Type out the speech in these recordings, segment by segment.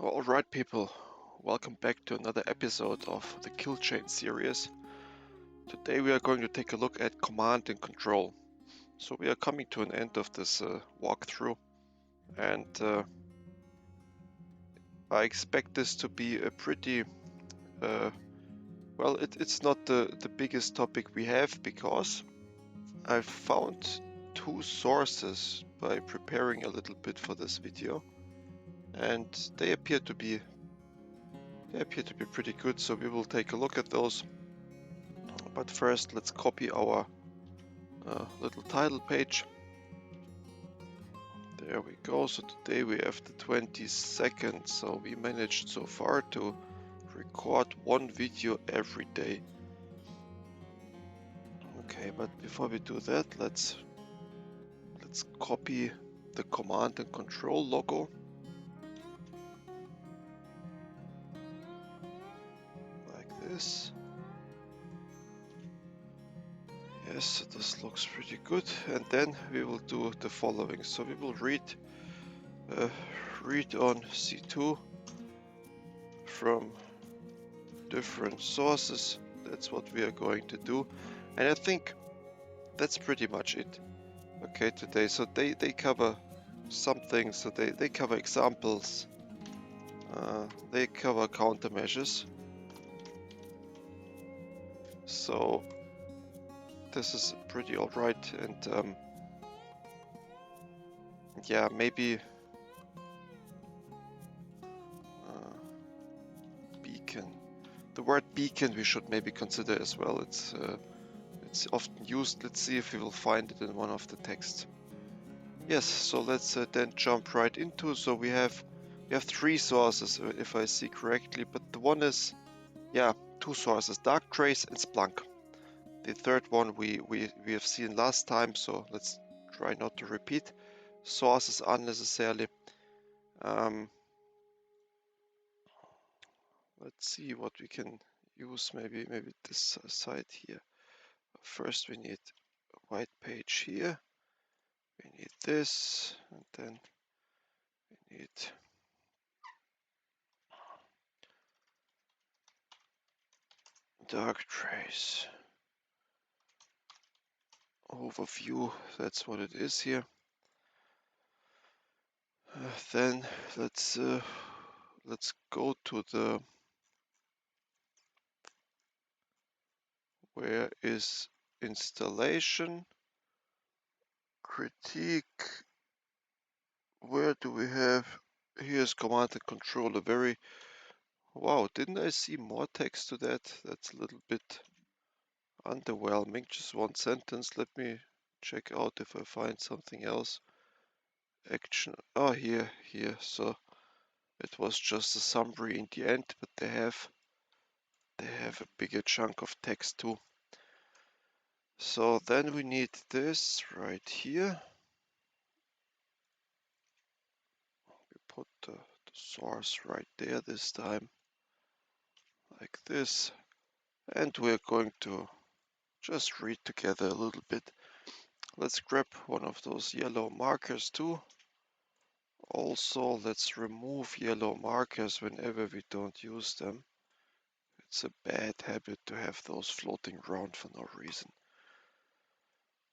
Alright people, welcome back to another episode of the Kill Chain series. Today we are going to take a look at command and control. So we are coming to an end of this walkthrough, and I expect this to be a pretty, it's not the biggest topic we have, because I've found two sources by preparing a little bit for this video, and they appear to be pretty good, so we will take a look at those. But first, let's copy our little title page. There we go. So today we have the 22nd. So we managed so far to record one video every day. Okay, but before we do that, let's copy the command and control logo. Like this. Yes, this looks pretty good. And then we will do the following. So we will read on C2 from different sources. That's what we are going to do. And I think that's pretty much it. Okay, today. So they cover some things. So they cover examples. They cover countermeasures. So this is pretty alright. And yeah, maybe beacon. The word beacon we should maybe consider as well. It's often used. Let's see if we will find it in one of the texts. Yes, so let's then jump right into. So we have three sources, if I see correctly, but the one is, yeah, two sources, Darktrace and Splunk. The third one we have seen last time, so let's try not to repeat sources unnecessarily. Let's see what we can use. Maybe this side here. First we need a white page here. We need this, and then we need Darktrace overview. That's what it is here. Then let's go to the where is installation critique. Where do we have? Here's command and control. A very wow. Didn't I see more text to that? That's a little bit underwhelming. Just one sentence. Let me check out if I find something else. Action. Oh, here. So it was just a summary in the end, but they have a bigger chunk of text too. So then we need this right here. We put the source right there this time, like this. And we're going to just read together a little bit. Let's grab one of those yellow markers too. Also, let's remove yellow markers whenever we don't use them. It's a bad habit to have those floating around for no reason.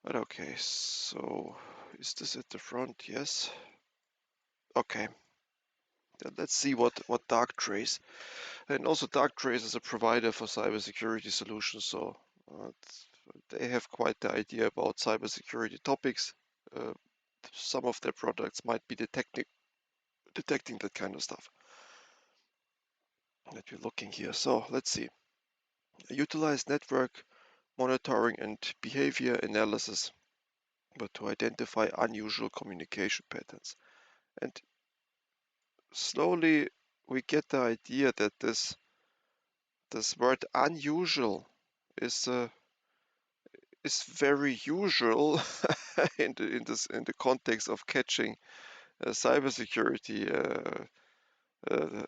But okay, so is this at the front? Yes. Okay. Then let's see what Darktrace, and also Darktrace is a provider for cybersecurity solutions, so they have quite the idea about cybersecurity topics. Some of their products might be detecting that kind of stuff that we're looking here. So let's see. Utilize network monitoring and behavior analysis, but to identify unusual communication patterns. And slowly we get the idea that this word unusual is very usual in the context of catching cybersecurity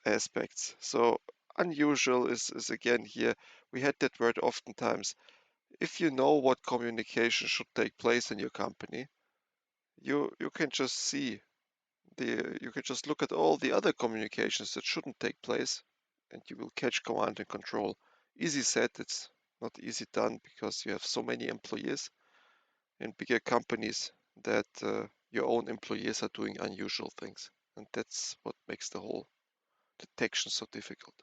aspects. So unusual is again here. We had that word oftentimes. If you know what communication should take place in your company, you can just see you can just look at all the other communications that shouldn't take place, and you will catch command and control. Easy said, it's not easy done because you have so many employees in bigger companies that your own employees are doing unusual things, and that's what makes the whole detection so difficult.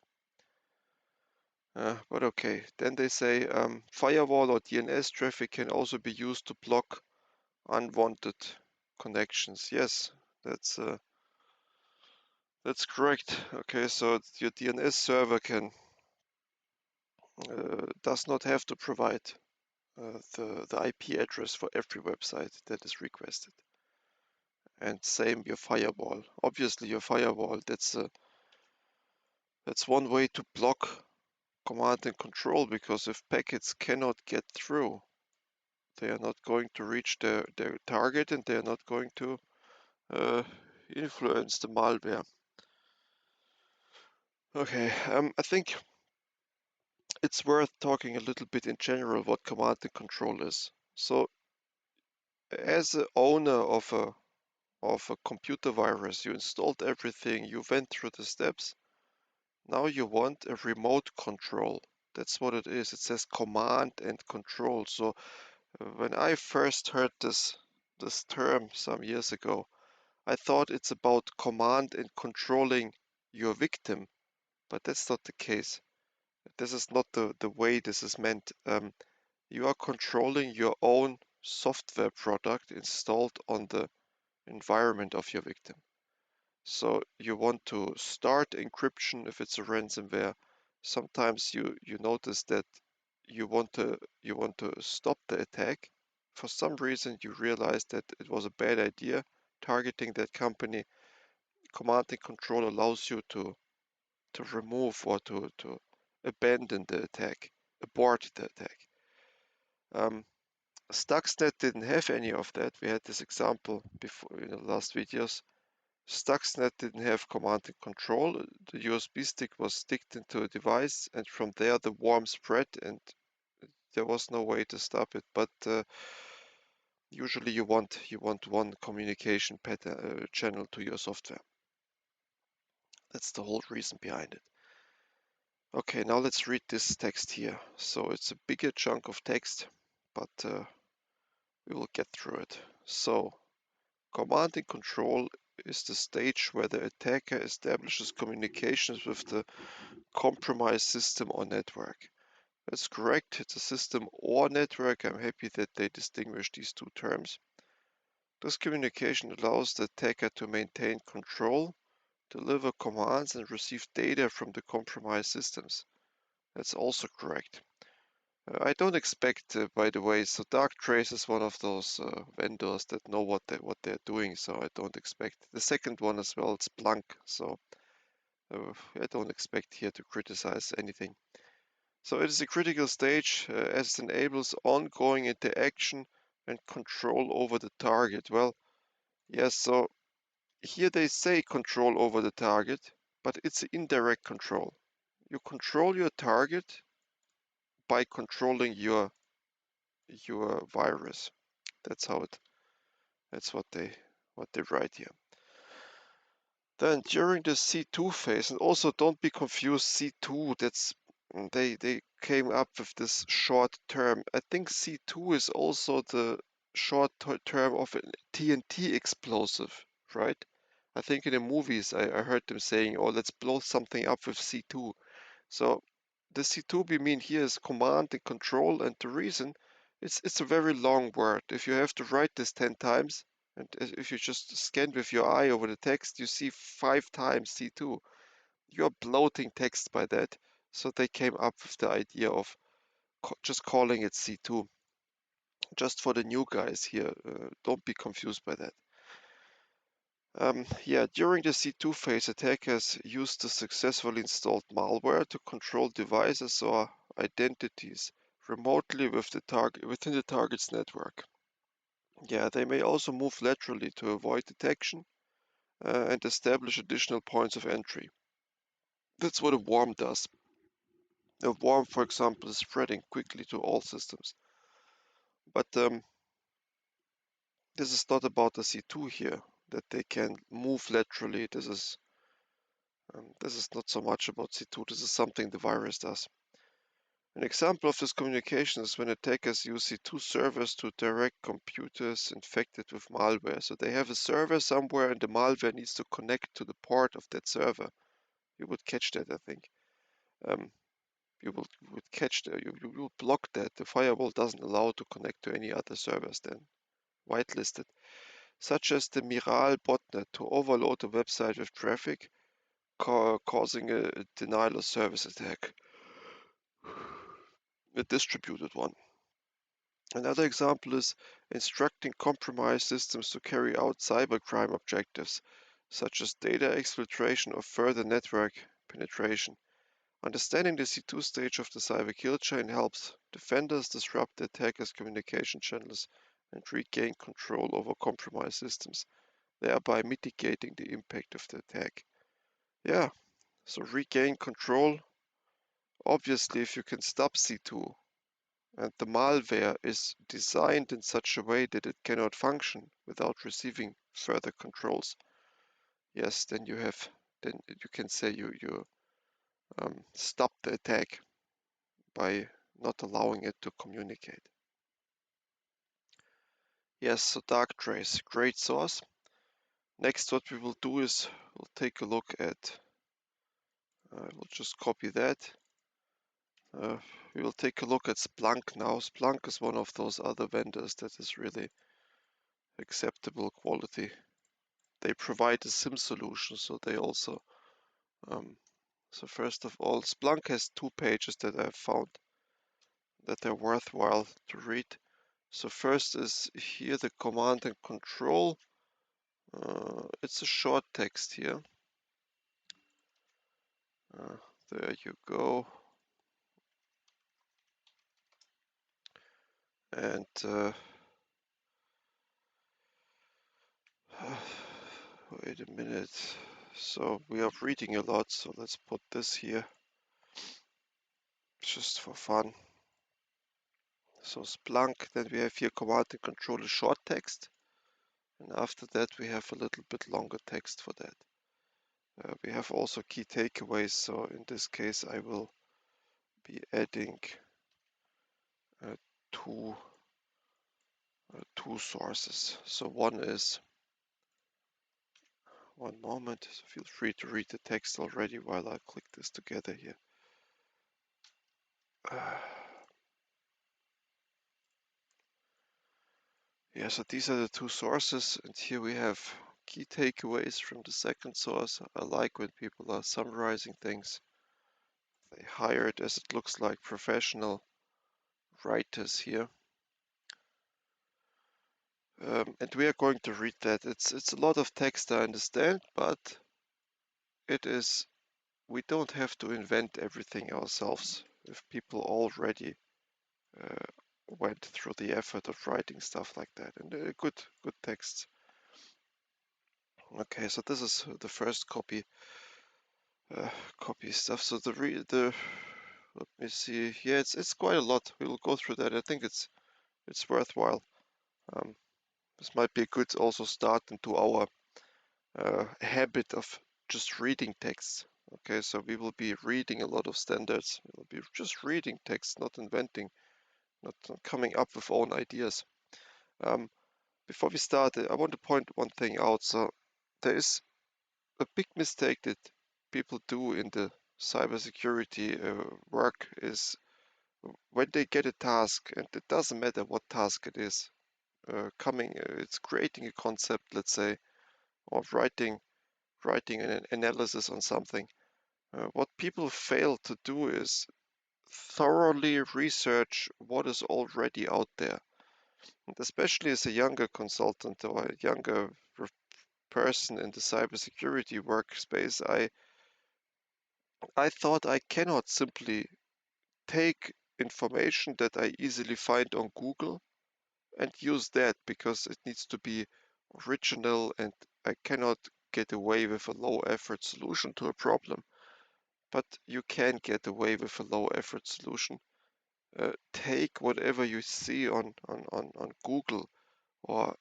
But okay, then they say firewall or DNS traffic can also be used to block unwanted connections. Yes, that's correct. Okay, so your DNS server can does not have to provide the IP address for every website that is requested. And same your firewall. Obviously, your firewall that's one way to block command and control, because if packets cannot get through, they are not going to reach their target, and they are not going to uh, influence the malware. Okay, I think it's worth talking a little bit in general what command and control is. So, as an owner of a computer virus, you installed everything, you went through the steps. Now you want a remote control. That's what it is. It says command and control. So when I first heard this term some years ago, I thought it's about command and controlling your victim, but that's not the case. This is not the way this is meant. You are controlling your own software product installed on the environment of your victim. So you want to start encryption if it's a ransomware. Sometimes you notice that you want to stop the attack. For some reason you realize that it was a bad idea targeting that company. Command and control allows you to remove or to abandon the attack, abort the attack. Um, Stuxnet didn't have any of that. We had this example before in the last videos. Stuxnet didn't have command and control. The USB stick was sticked into a device, and from there the worm spread, and there was no way to stop it. But usually you want one communication pattern, channel to your software. That's the whole reason behind it. Okay, now let's read this text here. So it's a bigger chunk of text, but we will get through it. So command and control is the stage where the attacker establishes communications with the compromised system or network. That's correct. It's a system or network. I'm happy that they distinguish these two terms. This communication allows the attacker to maintain control, deliver commands, and receive data from the compromised systems. That's also correct. I don't expect, by the way, so Darktrace is one of those vendors that know what they're doing, so I don't expect. The second one as well, it's Splunk, so I don't expect here to criticize anything. So it is a critical stage as it enables ongoing interaction and control over the target. Well, yes, so here they say control over the target, but it's indirect control. You control your target by controlling your virus. That's what they write here. Then during the C2 phase, and also don't be confused, C2, they came up with this short term. I think C2 is also the short term of a TNT explosive, right? I think in the movies I heard them saying, oh, let's blow something up with C2. So the C2 we mean here is command and control, and the reason it's a very long word. If you have to write this 10 times, and if you just scan with your eye over the text, you see 5 times C2. You're bloating text by that. So they came up with the idea of just calling it C2. Just for the new guys here, don't be confused by that. Yeah, during the C2 phase, attackers use the successfully installed malware to control devices or identities remotely within the target's network. Yeah, they may also move laterally to avoid detection and establish additional points of entry. That's what a worm does. A worm, for example, is spreading quickly to all systems. But this is not about the C2 here. that they can move laterally. This is not so much about C2. This is something the virus does. An example of this communication is when attackers use C2 servers to direct computers infected with malware. So they have a server somewhere and the malware needs to connect to the port of that server. You would catch that, I think. Um, would catch that. You will block that. The firewall doesn't allow to connect to any other servers then. Whitelisted. Such as the Miral botnet to overload a website with traffic, causing a denial of service attack. A distributed one. Another example is instructing compromised systems to carry out cybercrime objectives, such as data exfiltration or further network penetration. Understanding the C2 stage of the cyber kill chain helps defenders disrupt the attackers' communication channels and regain control over compromised systems, thereby mitigating the impact of the attack. Yeah, so regain control. Obviously, if you can stop C2 and the malware is designed in such a way that it cannot function without receiving further controls, yes, then you can say you stop the attack by not allowing it to communicate. Yes, so dark trace, great source. Next, what we will do is we'll take a look at, we'll just copy that. We will take a look at Splunk now. Splunk is one of those other vendors that is really acceptable quality. They provide a SIM solution, so they also, so first of all, Splunk has 2 pages that I've found that are worthwhile to read. So first is here the command and control. It's a short text here. There you go. And wait a minute. So we are reading a lot, so let's put this here just for fun. So Splunk, then we have here command and control a short text. And after that, we have a little bit longer text for that. We have also key takeaways. So in this case, I will be adding two sources. So one is, one moment, so feel free to read the text already while I click this together here. Yeah, so these are the 2 sources, and here we have key takeaways from the second source. I like when people are summarizing things. They hired, as it looks like, professional writers here. And we are going to read that. It's a lot of text, I understand, but we don't have to invent everything ourselves. If people already went through the effort of writing stuff like that, and good texts. Okay, so this is the first copy stuff. So let me see. Yeah, it's quite a lot. We will go through that. I think it's worthwhile. This might be a good also start into our habit of just reading texts. Okay, so we will be reading a lot of standards. We will be just reading texts, not inventing, not coming up with own ideas. Before we start, I want to point one thing out. So there is a big mistake that people do in the cybersecurity work is when they get a task, and it doesn't matter what task it is, it's creating a concept, let's say, or writing an analysis on something. What people fail to do is thoroughly research what is already out there. And especially as a younger consultant or a younger person in the cybersecurity workspace, I thought I cannot simply take information that I easily find on Google and use that because it needs to be original and I cannot get away with a low effort solution to a problem. But you can get away with a low effort solution. Take whatever you see on Google or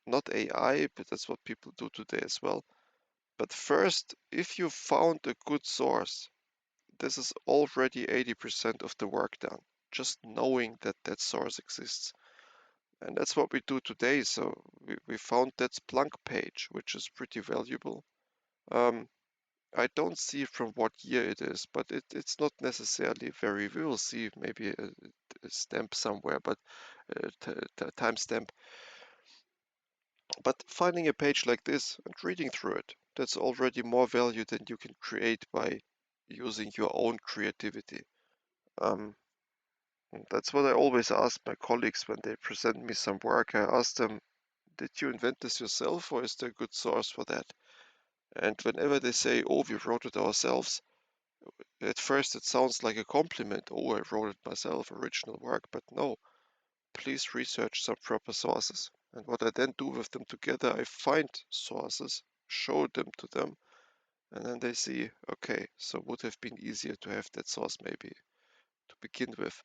not AI, but that's what people do today as well. But first, if you found a good source, this is already 80% of the work done. Just knowing that that source exists. And that's what we do today. So we found that Splunk page, which is pretty valuable. I don't see from what year it is, but it's not necessarily very. We will see maybe a stamp somewhere, but timestamp. But finding a page like this and reading through it, that's already more value than you can create by using your own creativity. Um, that's what I always ask my colleagues when they present me some work. I ask them, did you invent this yourself or is there a good source for that? And whenever they say, oh, we wrote it ourselves, at first it sounds like a compliment. Oh, I wrote it myself, original work. But no, please research some proper sources. And what I then do with them together, I find sources, show them to them, and then they see, okay, so would have been easier to have that source maybe to begin with.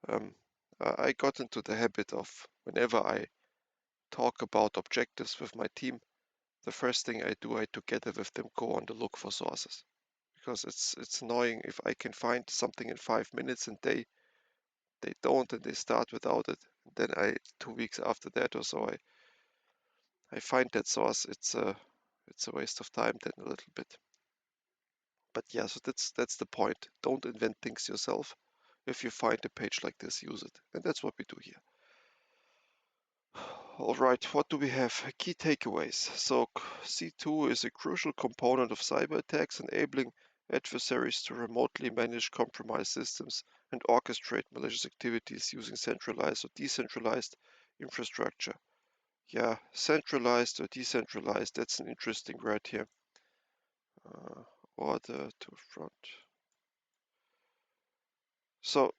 Um, I got into the habit of whenever I talk about objectives with my team, the first thing I do, I together with them go on the look for sources because it's annoying if I can find something in 5 minutes and they don't and they start without it. Then 2 weeks after that or so, I find that source. It's a waste of time then a little bit. But yeah, so that's the point. Don't invent things yourself. If you find a page like this, use it, and that's what we do here. All right, what do we have? Key takeaways. So C2 is a crucial component of cyber attacks, enabling adversaries to remotely manage compromised systems and orchestrate malicious activities using centralized or decentralized infrastructure. Yeah, centralized or decentralized, that's an interesting word here. Order to front. So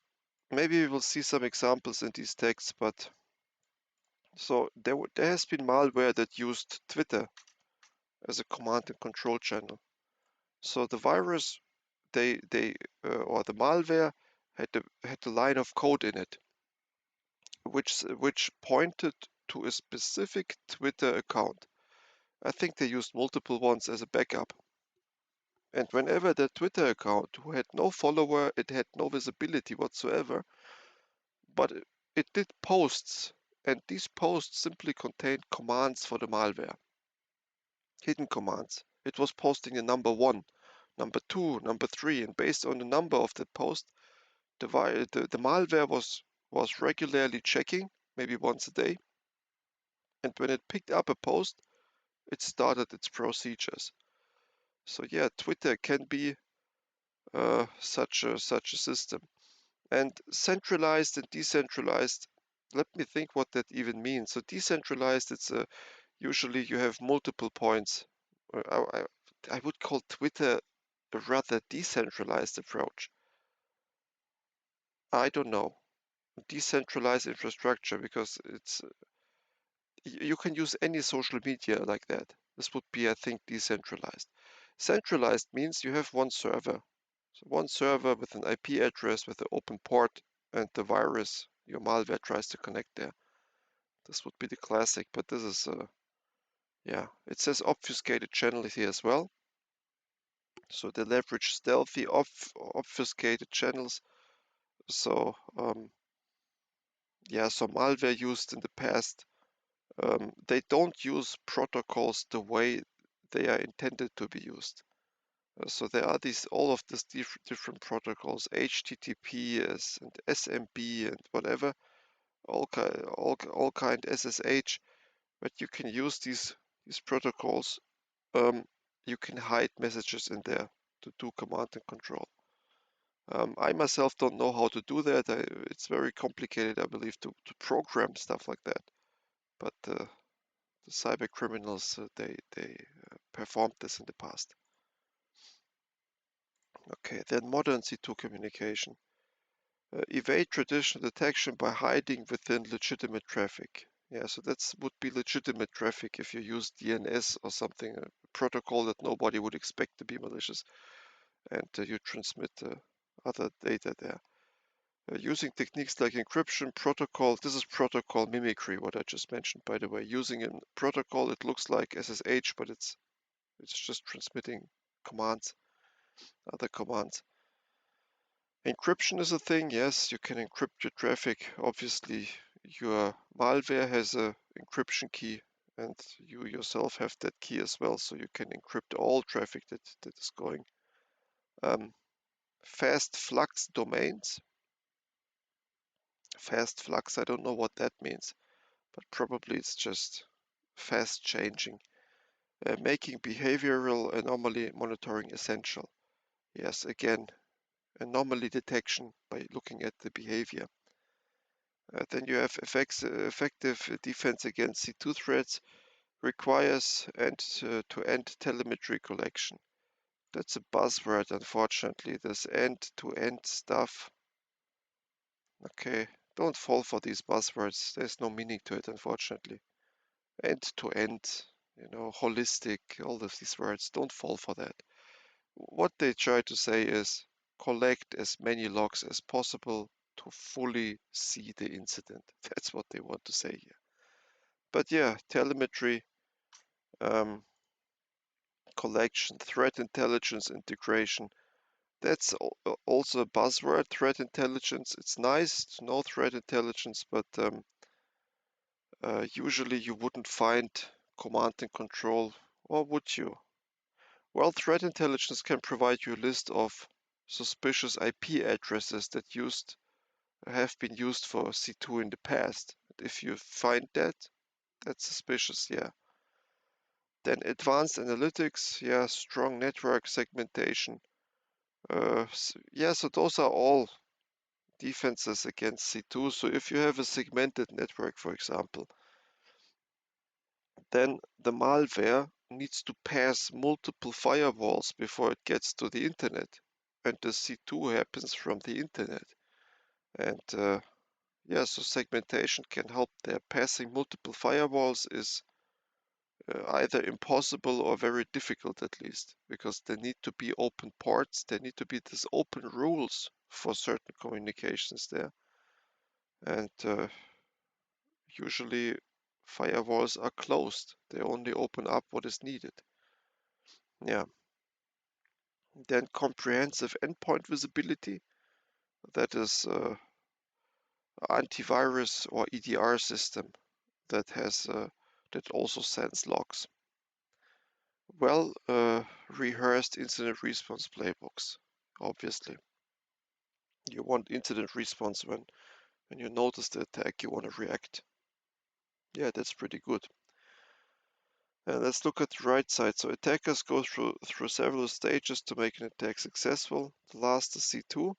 maybe we will see some examples in these texts, but so there has been malware that used Twitter as a command and control channel. So the virus, they or the malware had a line of code in it, which pointed to a specific Twitter account. I think they used multiple ones as a backup. And whenever that Twitter account, who had no follower, it had no visibility whatsoever, but it did posts, and these posts simply contained commands for the malware, hidden commands. It was posting the number one, number two, number three, and based on the number of the post, the malware was regularly checking, maybe once a day, and when it picked up a post, it started its procedures. So yeah, Twitter can be such a system. And centralized and decentralized, let me think what that even means. So decentralized, it's usually you have multiple points. I would call Twitter a rather decentralized approach. I don't know. Decentralized infrastructure because you can use any social media like that. This would be, I think, decentralized. Centralized means you have one server. So one server with an IP address with an open port and the virus, your malware tries to connect there. This would be the classic, but this is, yeah, it says obfuscated channel here as well. So they leverage stealthy obfuscated channels. So, yeah, so malware used in the past, they don't use protocols the way they are intended to be used. So there are all of these different protocols, HTTPS and SMB and whatever, all kind SSH, but you can use these protocols. You can hide messages in there to do command and control. I myself don't know how to do that. It's very complicated, I believe, to program stuff like that. But the cyber criminals, they performed this in the past. Okay, then modern C2 communication. Evade traditional detection by hiding within legitimate traffic. Yeah, so that would be legitimate traffic if you use DNS or something, a protocol that nobody would expect to be malicious, and you transmit other data there. Using techniques like encryption protocol. This is protocol mimicry, what I just mentioned, by the way. Using a protocol, it looks like SSH, but it's just transmitting commands, other commands. Encryption is a thing. Yes, you can encrypt your traffic. Obviously, your malware has a encryption key, and you yourself have that key as well, so you can encrypt all traffic that is going. Fast flux domains. Fast flux, I don't know what that means, but probably it's just fast changing. Making behavioral anomaly monitoring essential. Yes, again, anomaly detection by looking at the behavior. Then you have effective defense against C2 threats, requires end-to-end telemetry collection. That's a buzzword, unfortunately. This end-to-end stuff. Okay, don't fall for these buzzwords. There's no meaning to it, unfortunately. End-to-end, holistic, all of these words. Don't fall for that. What they try to say is collect as many logs as possible to fully see the incident. That's what they want to say here. But yeah, telemetry, um, collection, threat intelligence integration. That's also a buzzword, threat intelligence. It's nice to know threat intelligence, but usually you wouldn't find command and control, or would you? Well, threat intelligence can provide you a list of suspicious IP addresses that have been used for C2 in the past. If you find that, that's suspicious, yeah. Then advanced analytics, yeah, strong network segmentation. Yeah, so those are all defenses against C2. So if you have a segmented network, for example, then the malware needs to pass multiple firewalls before it gets to the internet. And the C2 happens from the internet. And yeah, so segmentation can help there. Passing multiple firewalls is either impossible or very difficult at least, because there need to be open ports, there need to be these open rules for certain communications there. And usually firewalls are closed. They only open up what is needed. Yeah. Then comprehensive endpoint visibility. That is antivirus or EDR system that has that also sends logs. Well rehearsed incident response playbooks. Obviously, you want incident response when you notice the attack, you want to react. Yeah, that's pretty good. And let's look at the right side. So attackers go through several stages to make an attack successful. The last is C2.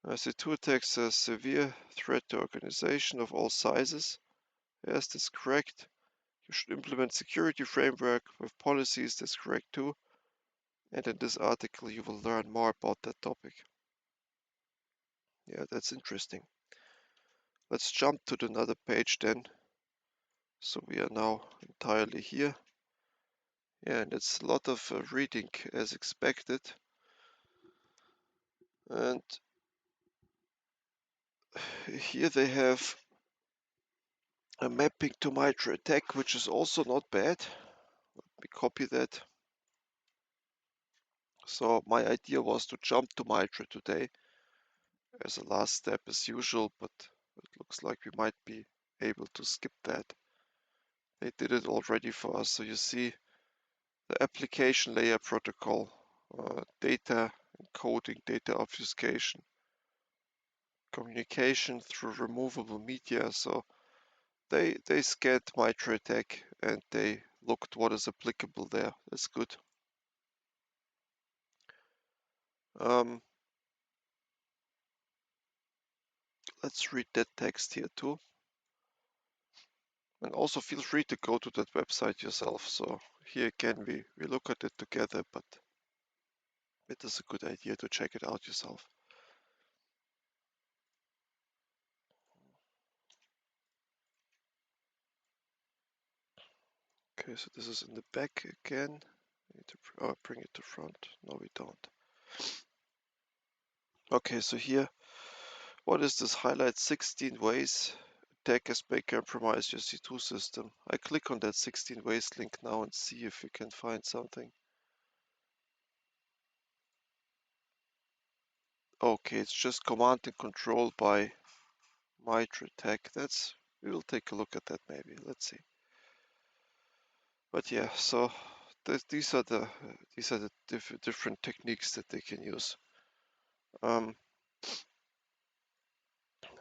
C2 attacks a severe threat to organization of all sizes. Yes, that's correct. You should implement security framework with policies. That's correct too. And in this article, you will learn more about that topic. Yeah, that's interesting. Let's jump to another page then. So we are now entirely here. Yeah, and it's a lot of reading as expected. And here they have a mapping to MITRE ATT&CK, which is also not bad. Let me copy that. So my idea was to jump to MITRE today as a last step as usual, but it looks like we might be able to skip that. They did it already for us. So you see the application layer protocol, data encoding, data obfuscation, communication through removable media. So they scanned MITRE ATT&CK and they looked what is applicable there. That's good. Let's read that text here too. And also feel free to go to that website yourself. So here again, we look at it together, but it is a good idea to check it out yourself. Okay, so this is in the back again. We need to bring it to front. No, we don't. Okay, so here, What is this? Highlight 16 ways attackers may compromise your C2 system. I click on that 16 ways link now and see if we can find something. Okay, it's just command and control by Mitra Tech. We will take a look at that maybe. Let's see. But yeah, so these are the different techniques that they can use.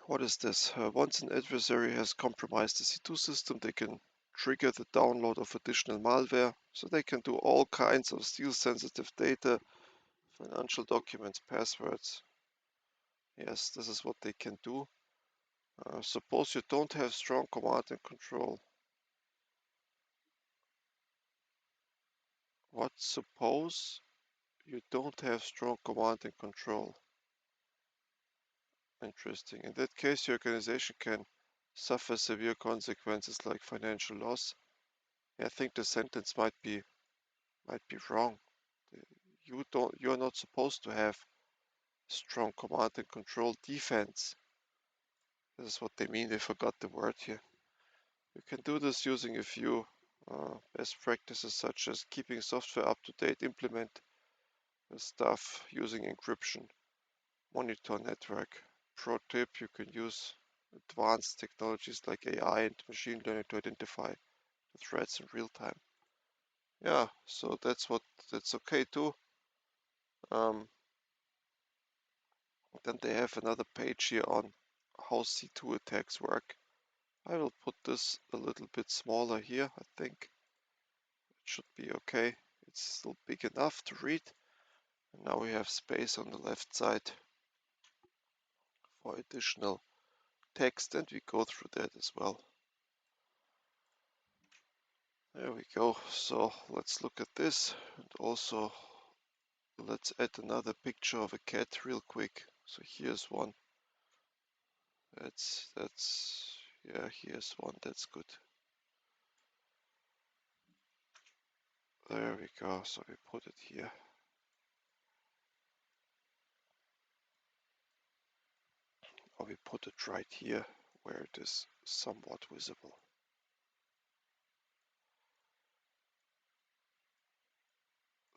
What is this? Once an adversary has compromised the C2 system, they can trigger the download of additional malware, so they can do all kinds of steal sensitive data, financial documents, passwords. Yes, this is what they can do. Suppose you don't have strong command and control. What? Suppose you don't have strong command and control. Interesting. In that case, your organization can suffer severe consequences like financial loss. I think the sentence might be wrong. You're not supposed to have strong command and control defense. This is what they mean. They forgot the word here. You can do this using a few best practices such as keeping software up to date, implement stuff using encryption, monitor network. Pro tip, you can use advanced technologies like AI and machine learning to identify the threats in real time. Yeah, so that's okay too. Um, then they have another page here on how C2 attacks work. I will put this a little bit smaller here. I think it should be okay. It's still big enough to read. And now we have space on the left side for additional text, and we go through that as well. There we go. So let's look at this, and also let's add another picture of a cat real quick. So here's one. Yeah, here's one. That's good. There we go. So we put it here. Or we put it right here where it is somewhat visible.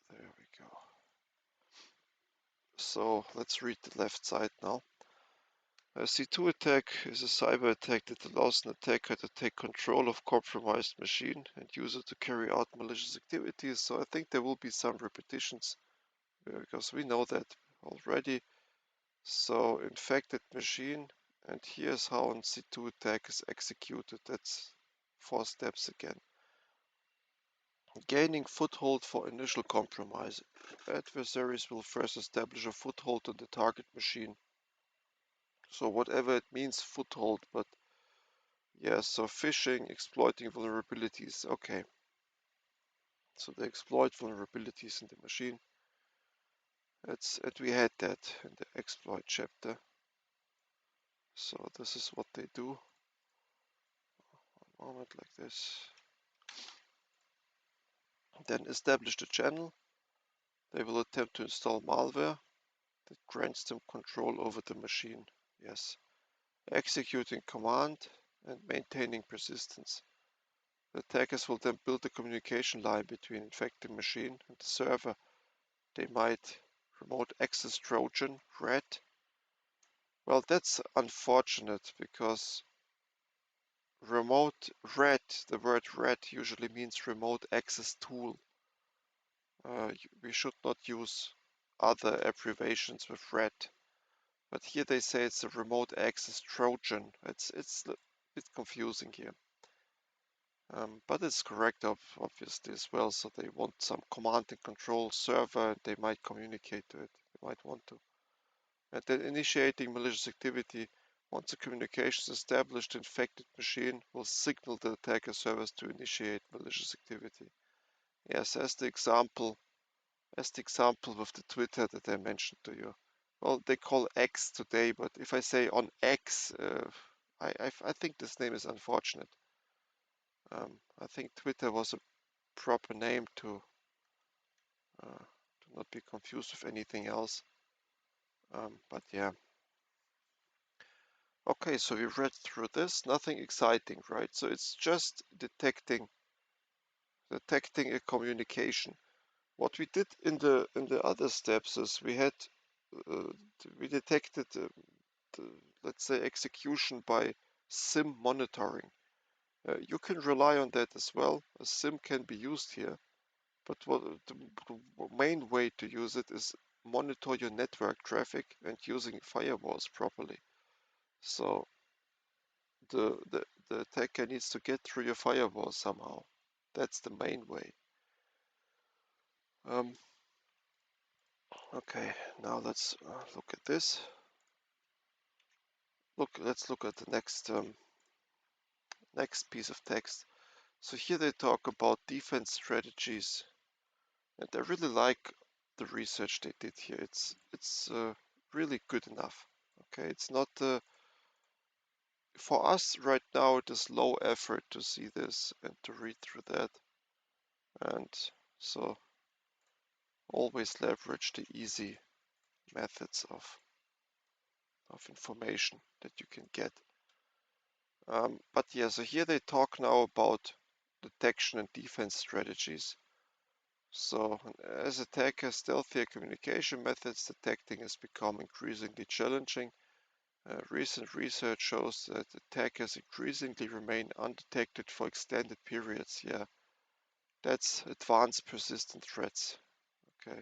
There we go. So let's read the left side now. A C2 attack is a cyber attack that allows an attacker to take control of compromised machine and use it to carry out malicious activities. So I think there will be some repetitions because we know that already. So infected machine, and here's how a C2 attack is executed. That's 4 steps again. Gaining foothold for initial compromise. Adversaries will first establish a foothold on the target machine. So whatever it means, foothold, but yeah, so phishing, exploiting vulnerabilities. Okay, so they exploit vulnerabilities in the machine. And we had that in the exploit chapter. So this is what they do. One moment like this. Then establish the channel. They will attempt to install malware that grants them control over the machine. Yes. Executing command and maintaining persistence. The attackers will then build a communication line between infected machine and the server. They might remote access Trojan, rat. Well, that's unfortunate because remote rat, the word rat usually means remote access tool. We should not use other abbreviations with rat. But here they say it's a remote access Trojan. It's a bit confusing here. But it's correct obviously as well, so they want some command and control server and they might communicate to it. They might want to. And then initiating malicious activity. Once a communication is established, the infected machine will signal the attacker servers to initiate malicious activity. Yes, as the example with the Twitter that I mentioned to you. Well, they call X today, but if I say on X, I think this name is unfortunate. I think Twitter was a proper name to not be confused with anything else. But yeah. Okay, so we read through this, nothing exciting, right? So it's just detecting a communication. What we did in the other steps is uh, we detected the, let's say, execution by SIM monitoring. You can rely on that as well. A SIM can be used here, but the main way to use it is monitor your network traffic and using firewalls properly. So the attacker needs to get through your firewall somehow. That's the main way. Um, okay, now let's look at this. Let's look at the next piece of text. So here they talk about defense strategies, and I really like the research they did here. It's really good enough. Okay, it's not for us right now. It is low effort to see this and to read through that, and so always leverage the easy methods of information that you can get. But yeah, so here they talk now about detection and defense strategies. So as attackers, stealthier communication methods detecting has become increasingly challenging. Recent research shows that attackers increasingly remain undetected for extended periods. Yeah, that's advanced persistent threats. Okay.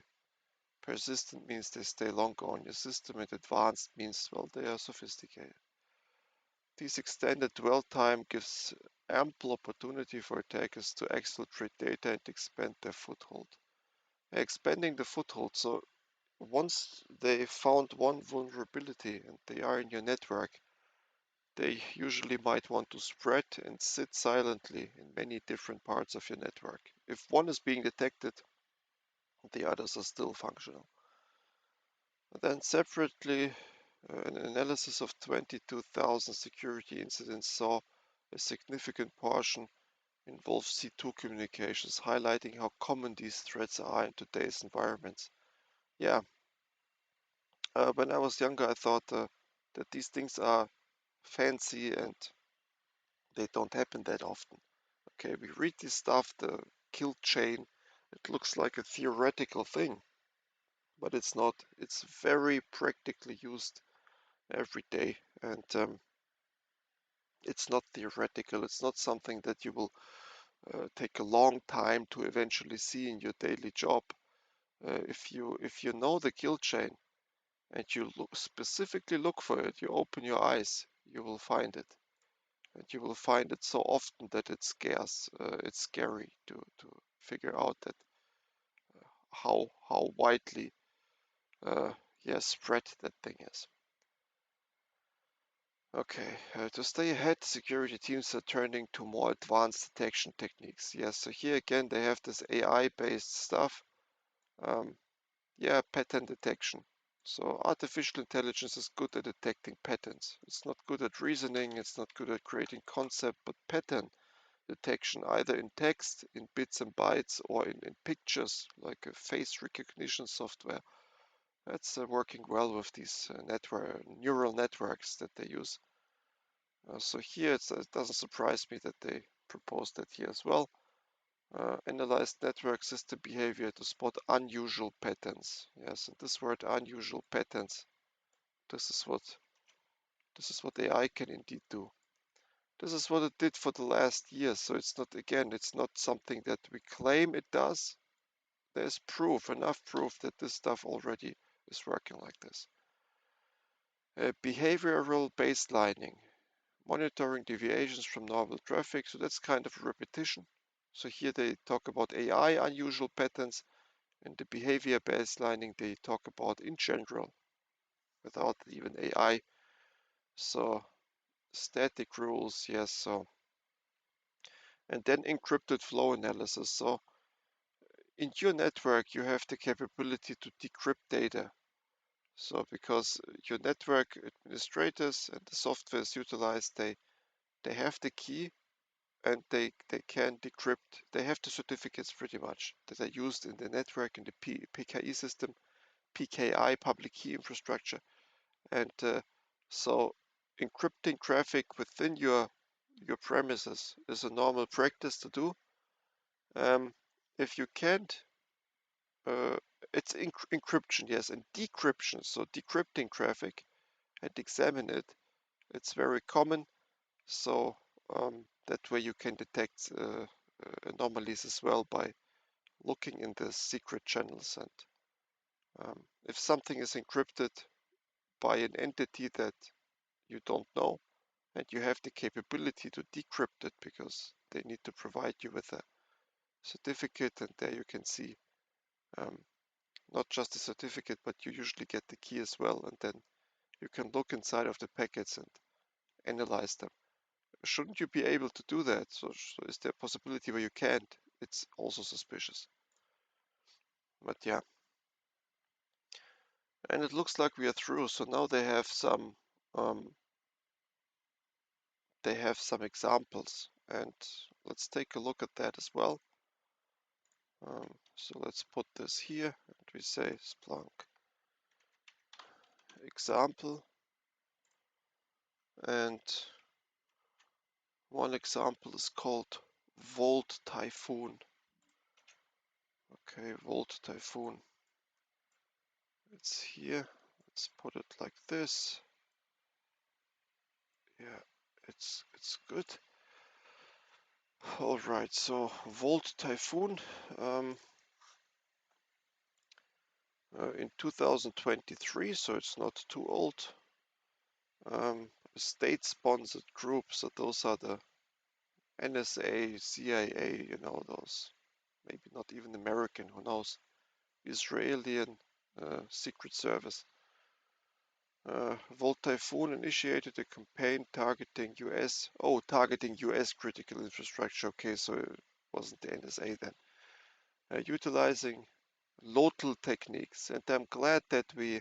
Persistent means they stay longer on your system, and advanced means, well, they are sophisticated. This extended dwell time gives ample opportunity for attackers to exfiltrate data and expand their foothold. Expanding the foothold, so once they found one vulnerability and they are in your network, they usually might want to spread and sit silently in many different parts of your network. If one is being detected, the others are still functional. Then separately, an analysis of 22,000 security incidents saw a significant portion involve C2 communications, highlighting how common these threats are in today's environments. Yeah, when I was younger, I thought that these things are fancy and they don't happen that often. Okay, we read this stuff, the kill chain, it looks like a theoretical thing, but it's not. It's very practically used every day, and it's not theoretical. It's not something that you will take a long time to eventually see in your daily job. If you know the kill chain and you specifically look for it, you open your eyes, you will find it, and you will find it so often that it scares. It's scary to figure out that how widely uh, yeah spread that thing is. Okay, to stay ahead, security teams are turning to more advanced detection techniques. Yes, so here again they have this AI-based stuff. Um, yeah, pattern detection. So artificial intelligence is good at detecting patterns. It's not good at reasoning, it's not good at creating concept, but pattern detection, either in text, in bits and bytes, or in pictures, like a face recognition software. That's working well with these neural networks that they use. So here it doesn't surprise me that they proposed that here as well. Analyzed network system behavior to spot unusual patterns. Yes, and this word unusual patterns, this is what this is what AI can indeed do. This is what it did for the last year. So it's not something that we claim it does. There's proof, enough proof that this stuff already is working like this. Behavioral baselining, monitoring deviations from normal traffic. So that's kind of a repetition. So here they talk about AI unusual patterns, and the behavior baselining they talk about in general without even AI. So static rules, yes. So and then encrypted flow analysis. So in your network, you have the capability to decrypt data. So because your network administrators and the softwares utilized, they have the key and they can decrypt. They have the certificates pretty much that are used in the network in the PKI system, PKI public key infrastructure, and so encrypting traffic within your premises is a normal practice to do. If you can't, uh, it's encryption, yes, and decryption. So decrypting traffic and examine it. It's very common. So that way you can detect anomalies as well by looking in the secret channels. And if something is encrypted by an entity that you don't know, and you have the capability to decrypt it because they need to provide you with a certificate, and there you can see um, not just the certificate, but you usually get the key as well, and then you can look inside of the packets and analyze them. Shouldn't you be able to do that? So is there a possibility where you can't? It's also suspicious. But yeah, and it looks like we are through. So now um, they have some examples, and let's take a look at that as well. So let's put this here, and we say Splunk example, and one example is called Volt Typhoon. Okay, Volt Typhoon. It's here. Let's put it like this. Yeah, it's good. All right, so Volt Typhoon in 2023, so it's not too old. State-sponsored group, so those are the NSA, CIA, those, maybe not even American, who knows, Israeli Secret Service. Volt Typhoon initiated a campaign targeting US critical infrastructure. Okay, so it wasn't the NSA then. Utilizing LOTL techniques, and I'm glad that we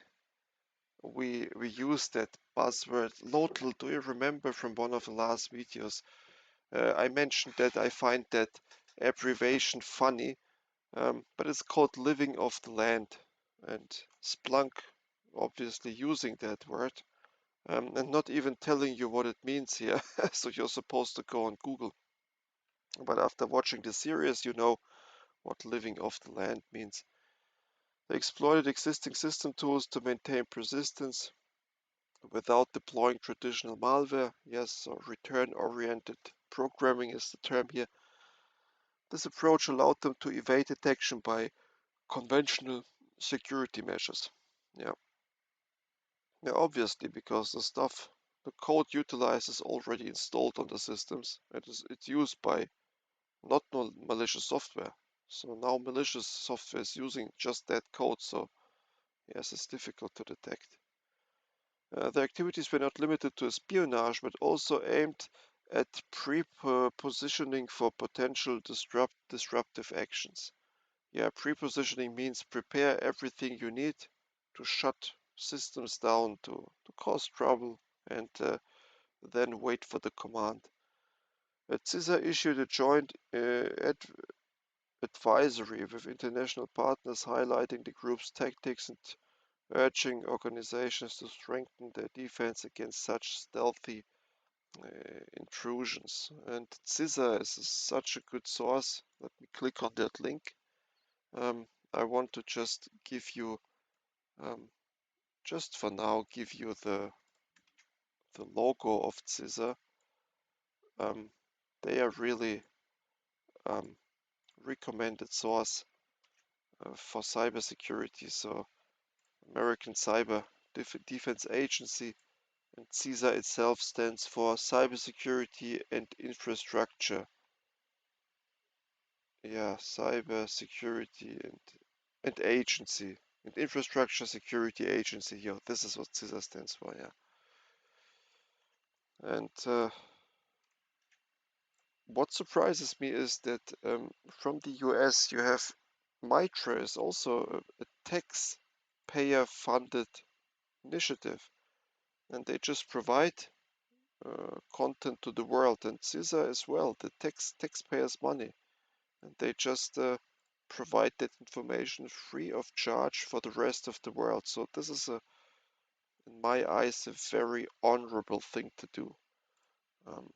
use that buzzword LOTL. Do you remember from one of the last videos? I mentioned that I find that abbreviation funny, but it's called living off the land, and Splunk obviously using that word, and not even telling you what it means here. So you're supposed to go on Google. But after watching the series, you know what living off the land means. They exploited existing system tools to maintain persistence without deploying traditional malware. Yes, so return-oriented programming is the term here. This approach allowed them to evade detection by conventional security measures. Yeah, yeah, obviously, because the code utilized is already installed on the systems. It's used by not malicious software. So now malicious software is using just that code. So yes, it's difficult to detect. The activities were not limited to espionage, but also aimed at pre-positioning for potential disruptive actions. Yeah, pre-positioning means prepare everything you need to shut systems down, to cause trouble, and then wait for the command. CISA issued a joint advisory with international partners highlighting the group's tactics and urging organizations to strengthen their defense against such stealthy intrusions. And CISA is such a good source. Let me click on that link. I want to just give you, just for now, give you the logo of CISA. They are really recommended source for cybersecurity. So American Cyber Defense Agency, and CISA itself stands for Cybersecurity and Infrastructure. Yeah, Cybersecurity and Agency, and Infrastructure Security Agency. Yeah, this is what CISA stands for. Yeah, and what surprises me is that from the US you have MITRE is also a taxpayer-funded initiative, and they just provide content to the world, and CISA as well, the taxpayers' money, and they just provide that information free of charge for the rest of the world. So this is a in my eyes, a very honorable thing to do. Um,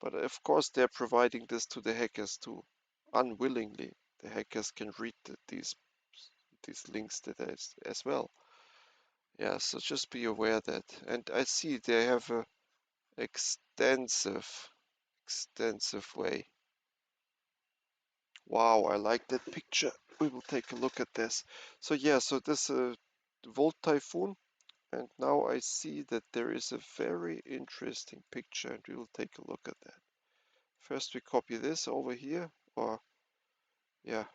but of course, they're providing this to the hackers too, unwillingly. The hackers can read these links that as well. Yeah, so just be aware that. And I see they have a extensive way. Wow, I like that picture. We will take a look at this. So yeah, so this Volt Typhoon, and now I see that there is a very interesting picture, and we will take a look at that. First we copy this over here, or yeah,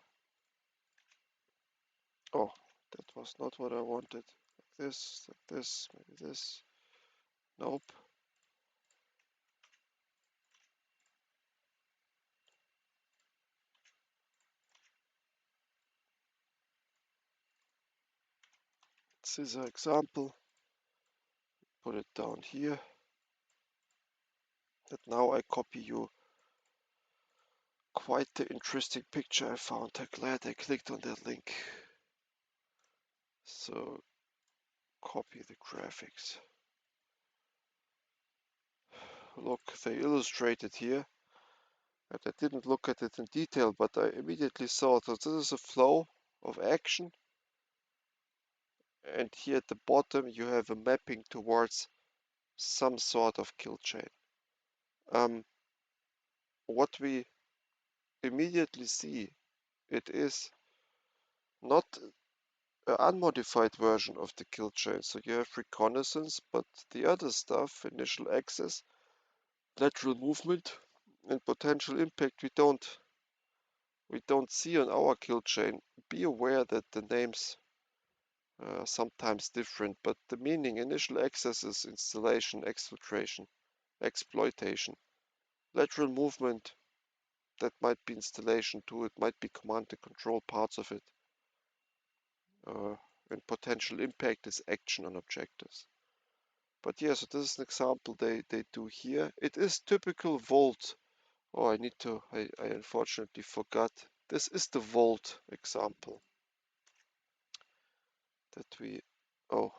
oh, that was not what I wanted. Like this, maybe this. Nope. This is an example. Put it down here. That now I copy you quite the interesting picture I found. I'm glad I clicked on that link. So copy the graphics. Look, they illustrated here. And I didn't look at it in detail, but I immediately saw that this is a flow of action. And here at the bottom, you have a mapping towards some sort of kill chain. What we immediately see, it is not an unmodified version of the kill chain. So you have reconnaissance, but the other stuff, initial access, lateral movement, and potential impact, we don't see on our kill chain. Be aware that the names are sometimes different, but the meaning initial access is installation, exfiltration, exploitation. Lateral movement, that might be installation too, it might be command and control parts of it. And potential impact is action on objectives. But yeah, so this is an example they do here. It is typical Volt. Oh, I unfortunately forgot. This is the Volt example that we, oh,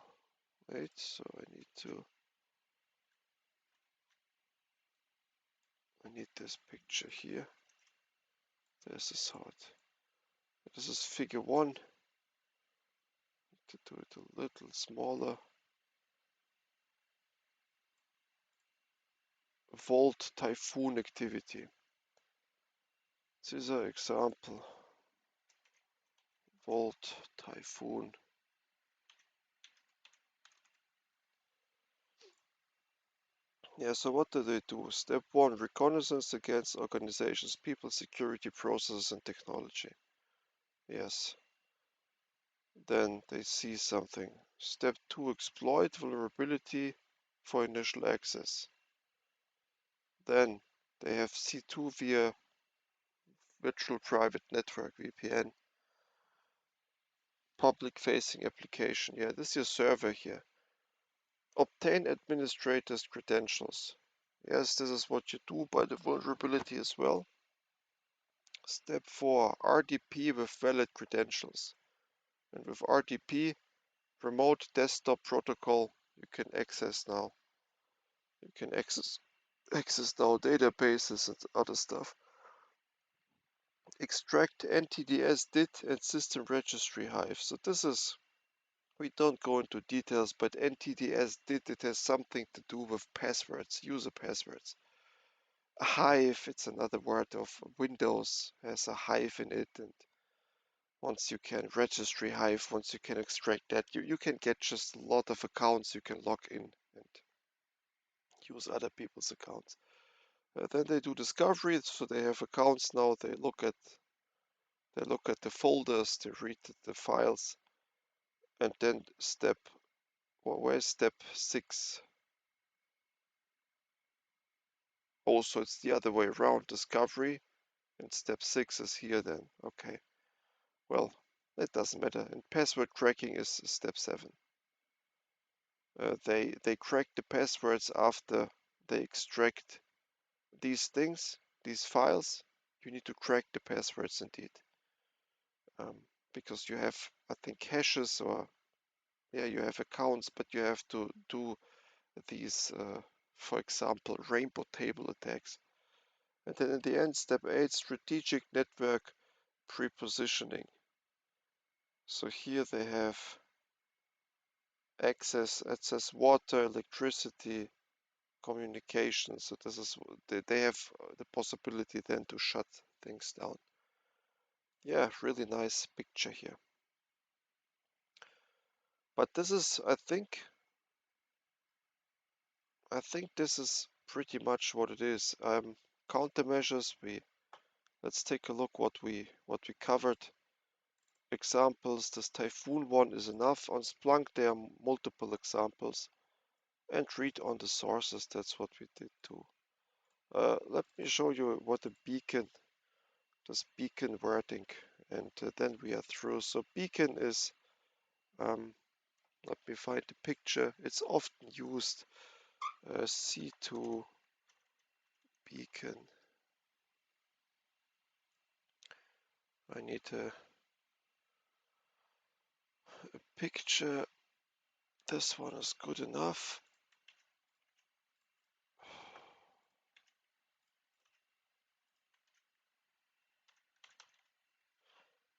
wait, so I need this picture here. This is how it, this is figure one. To do it a little smaller. Volt Typhoon activity. This is an example. Volt Typhoon. Yeah, so what do they do? Step one, reconnaissance against organizations, people, security, processes, and technology. Yes. Then they see something. Step two, exploit vulnerability for initial access. Then they have C2 via virtual private network, VPN, public facing application. Yeah, this is your server here. Obtain administrator's credentials. Yes, this is what you do by the vulnerability as well. Step 4, RDP with valid credentials. And with RDP, remote desktop protocol, you can access now. You can access now databases and other stuff. Extract NTDS DIT and system registry hive. So this is, we don't go into details, but NTDS DIT, it has something to do with passwords, user passwords. A hive, it's another word of Windows, has a hive in it, and once you can registry hive, once you can extract that, you can get just a lot of accounts you can log in and use other people's accounts. Then they do discovery, so they have accounts now. They look at the folders, they read the files, and then where's step 6? Also, it's the other way around, discovery, and step 6 is here then. Okay, well, that doesn't matter. And password cracking is step 7. They crack the passwords after they extract these things, these files. You need to crack the passwords indeed, because you have, I think, hashes or yeah, you have accounts, but you have to do these, for example, rainbow table attacks. And then in the end, step 8, strategic network prepositioning. So here they have access, it says water, electricity, communication. So this is, they have the possibility then to shut things down. Yeah, really nice picture here. But this is, I think this is pretty much what it is. Countermeasures. Let's take a look what we covered. Examples. This typhoon one is enough. On Splunk there are multiple examples. And read on the sources. That's what we did too. Let me show you what a beacon. This beacon wording, and then we are through. So beacon is. Let me find the picture. It's often used. C2 beacon. I need a picture. This one is good enough.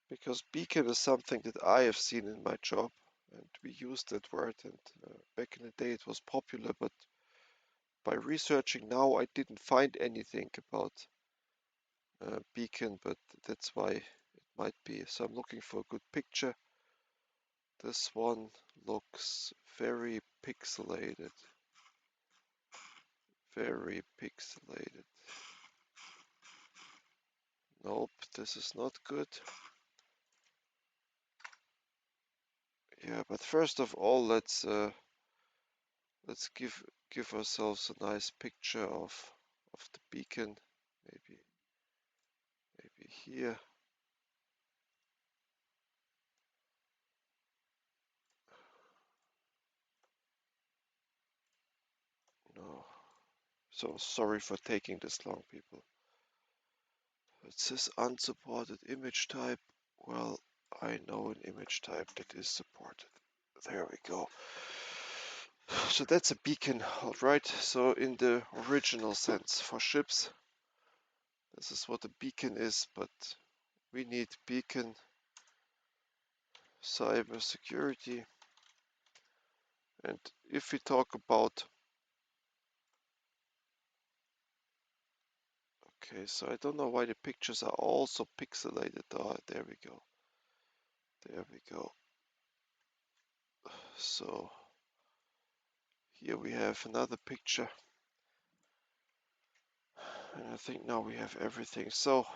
Because beacon is something that I have seen in my job, and we used that word, and back in the day it was popular, but by researching now I didn't find anything about beacon, but that's why it might be. So I'm looking for a good picture. This one looks very pixelated. Very pixelated. Nope, this is not good. Yeah, but first of all, let's give ourselves a nice picture of the beacon. Maybe here. No. So sorry for taking this long, people. It says unsupported image type. Well, I know an image type that is supported. There we go. So that's a beacon, alright. So in the original sense for ships, this is what a beacon is, but we need beacon cyber security. And if we talk about, okay, so I don't know why the pictures are all so pixelated. Oh, there we go. There we go. So here we have another picture. And I think now we have everything. So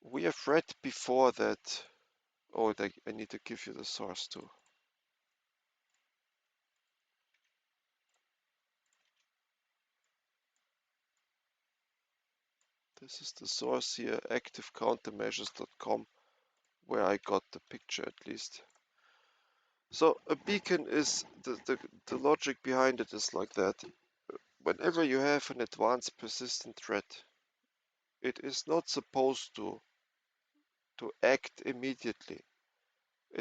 we have read before that. Oh, I need to give you the source too. This is the source here, activecountermeasures.com, where I got the picture at least. So a beacon is, the logic behind it is like that. Whenever you have an advanced persistent threat, it is not supposed to act immediately.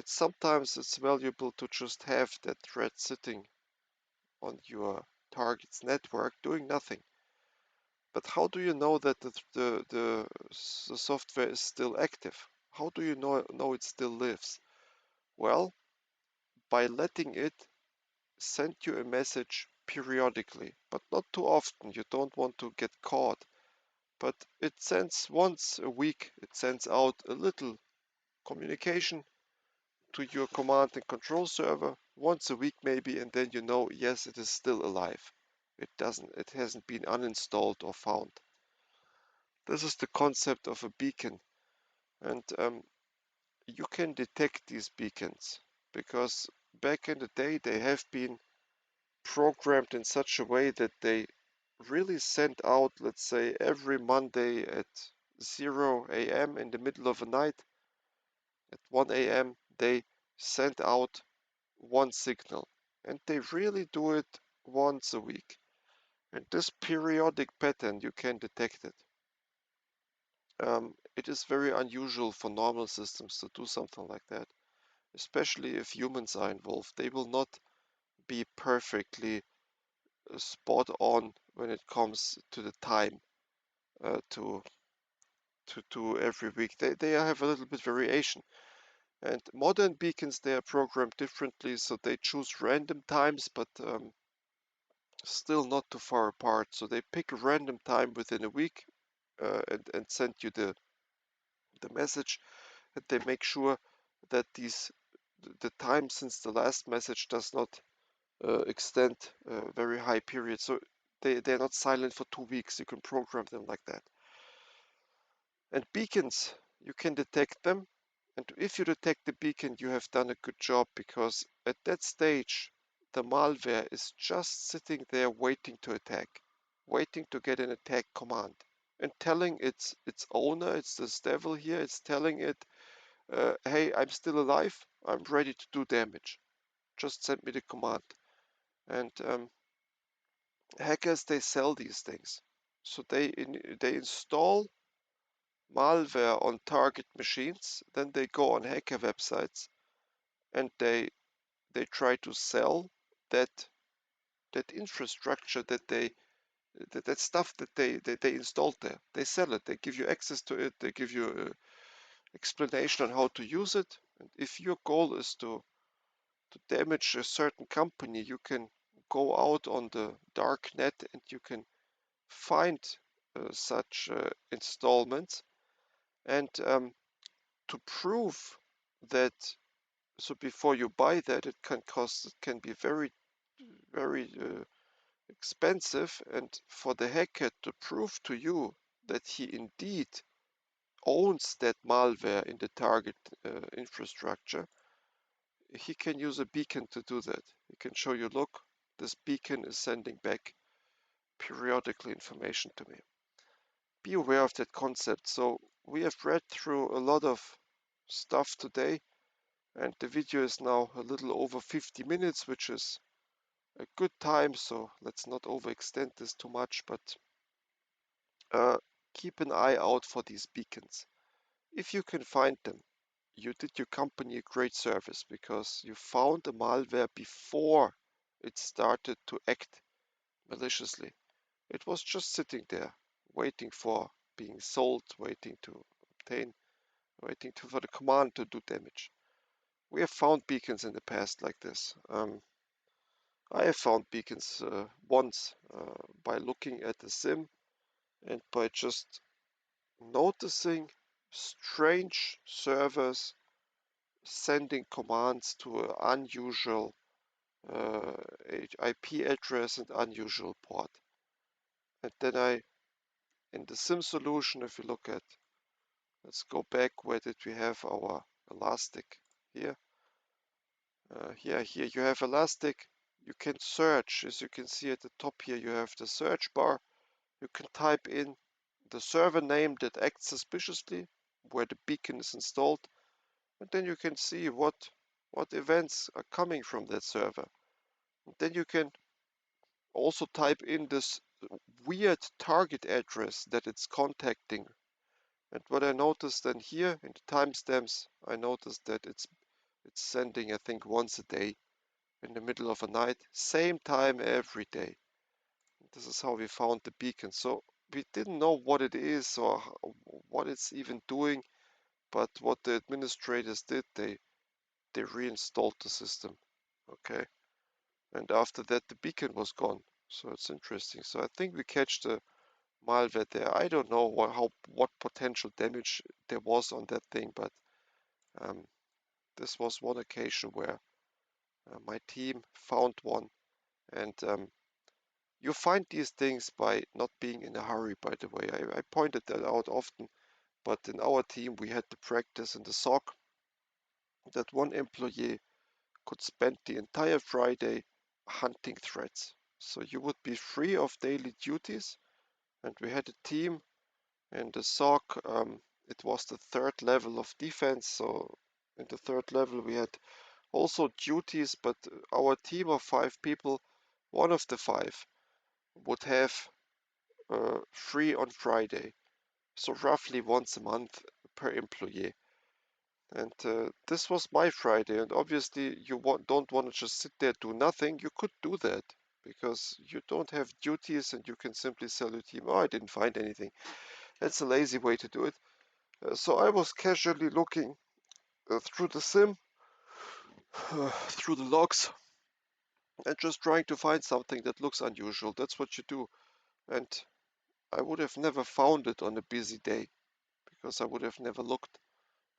Sometimes it's valuable to just have that thread sitting on your target's network doing nothing. But how do you know that the software is still active? How do you know it still lives? Well, by letting it send you a message periodically, but not too often. You don't want to get caught. But it sends once a week, it sends out a little communication to your command and control server once a week maybe, and then you know, yes, it is still alive. It hasn't been uninstalled or found. This is the concept of a beacon, and you can detect these beacons because back in the day they have been programmed in such a way that they really sent out, let's say, every Monday at 0 a.m. in the middle of the night, at 1 a.m., they sent out one signal. And they really do it once a week. And this periodic pattern, you can detect it. It is very unusual for normal systems to do something like that. especially if humans are involved. They will not be perfectly spot on when it comes to the time to every week. They have a little bit variation. And modern beacons, they are programmed differently, so they choose random times, but still not too far apart. So they pick a random time within a week and send you the message, and they make sure that the time since the last message does not extend a very high period. So they're not silent for 2 weeks. You can program them like that. And beacons, you can detect them. And if you detect the beacon, you have done a good job, because at that stage, the malware is just sitting there waiting to attack, waiting to get an attack command, and telling its owner, it's this devil here, it's telling it, hey, I'm still alive, I'm ready to do damage. Just send me the command. And hackers, they sell these things. So they install malware on target machines, then they go on hacker websites and they try to sell that that infrastructure that stuff that they installed there. They sell it. They give you access to it. They give you an explanation on how to use it. And if your goal is to damage a certain company, you can go out on the dark net and you can find such installments. And to prove that, so before you buy that, it can be very expensive, and for the hacker to prove to you that he indeed owns that malware in the target infrastructure, he can use a beacon to do that. He can show you, look, this beacon is sending back periodically information to me. Be aware of that concept. So we have read through a lot of stuff today, and the video is now a little over 50 minutes, which is a good time, so let's not overextend this too much, but uh, keep an eye out for these beacons. If you can find them, you did your company a great service, because you found the malware before it started to act maliciously. It was just sitting there, waiting for being sold, waiting to obtain, for the command to do damage. We have found beacons in the past like this. I have found beacons once by looking at the SIM and by just noticing strange servers sending commands to an unusual uh, IP address and unusual port. And then in the SIM solution, if you look at, let's go back, where did we have our Elastic? Here. Here you have Elastic. You can search, as you can see at the top here, you have the search bar. You can type in the server name that acts suspiciously, where the beacon is installed, and then you can see what events are coming from that server. And then you can also type in this weird target address that it's contacting. And what I noticed then here in the timestamps, I noticed that it's sending, I think, once a day in the middle of a night, same time every day. This is how we found the beacon. So we didn't know what it is or what it's even doing, but what the administrators did, they reinstalled the system. Okay, and after that the beacon was gone. So it's interesting. So I think we catch the malware there. I don't know what potential damage there was on that thing, but um, this was one occasion where my team found one. And you find these things by not being in a hurry, by the way. I pointed that out often, but in our team we had the practice in the SOC that one employee could spend the entire Friday hunting threats. So you would be free of daily duties, and we had a team in the SOC. It was the third level of defense, so in the third level we had also duties, but our team of 5 people, one of the 5 would have free on Friday, so roughly once a month per employee. And this was my Friday, and obviously don't want to just sit there do nothing. You could do that because you don't have duties and you can simply tell your team, oh, I didn't find anything. That's a lazy way to do it. So I was casually looking through the sim, through the logs, and just trying to find something that looks unusual. That's what you do. And I would have never found it on a busy day because I would have never looked.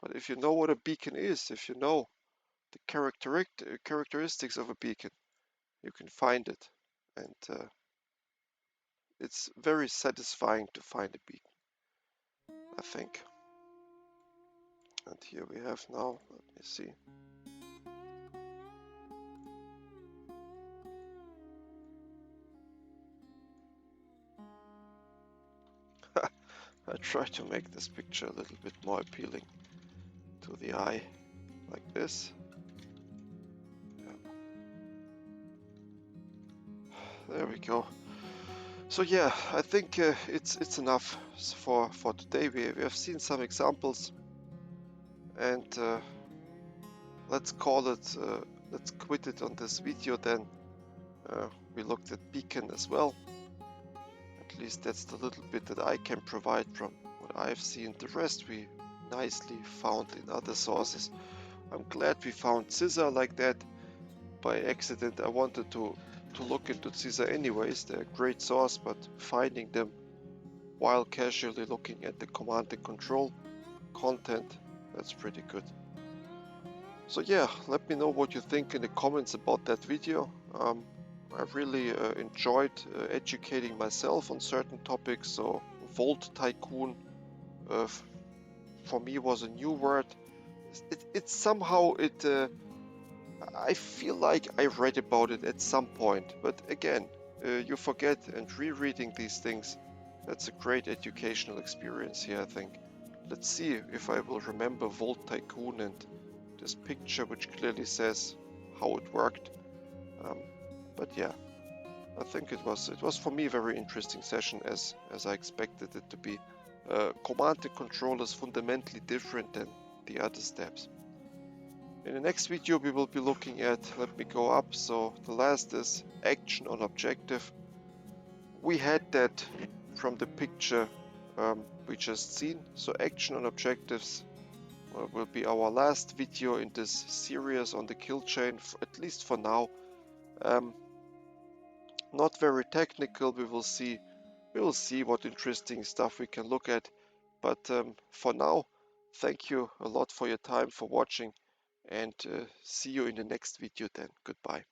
But if you know what a beacon is, if you know the characteristics of a beacon, you can find it. And it's very satisfying to find a beacon, I think. And here we have now, let me see. I try to make this picture a little bit more appealing to the eye, like this. Yeah. There we go. So yeah, I think it's enough for today. We have seen some examples, and let's call it. Let's quit it on this video then. We looked at beacon as well. At least that's the little bit that I can provide from what I've seen. The rest we nicely found in other sources. I'm glad we found scissor like that by accident. I wanted to look into scissor anyways. They're a great source, but finding them while casually looking at the command and control content, that's pretty good. So yeah, let me know what you think in the comments about that video. I really enjoyed educating myself on certain topics. So Volt Tycoon uh, for me was a new word. It's somehow I feel like I read about it at some point, but again, you forget, and rereading these things, that's a great educational experience here, I think. Let's see if I will remember Volt Tycoon and this picture, which clearly says how it worked. Um, but yeah, I think it was for me a very interesting session as I expected it to be. Command and control is fundamentally different than the other steps. In the next video we will be looking at, let me go up, so the last is action on objective. We had that from the picture we just seen, so action on objectives will be our last video in this series on the kill chain, at least for now. Not very technical, we will see what interesting stuff we can look at, but for now, thank you a lot for your time, for watching, and see you in the next video then. Goodbye.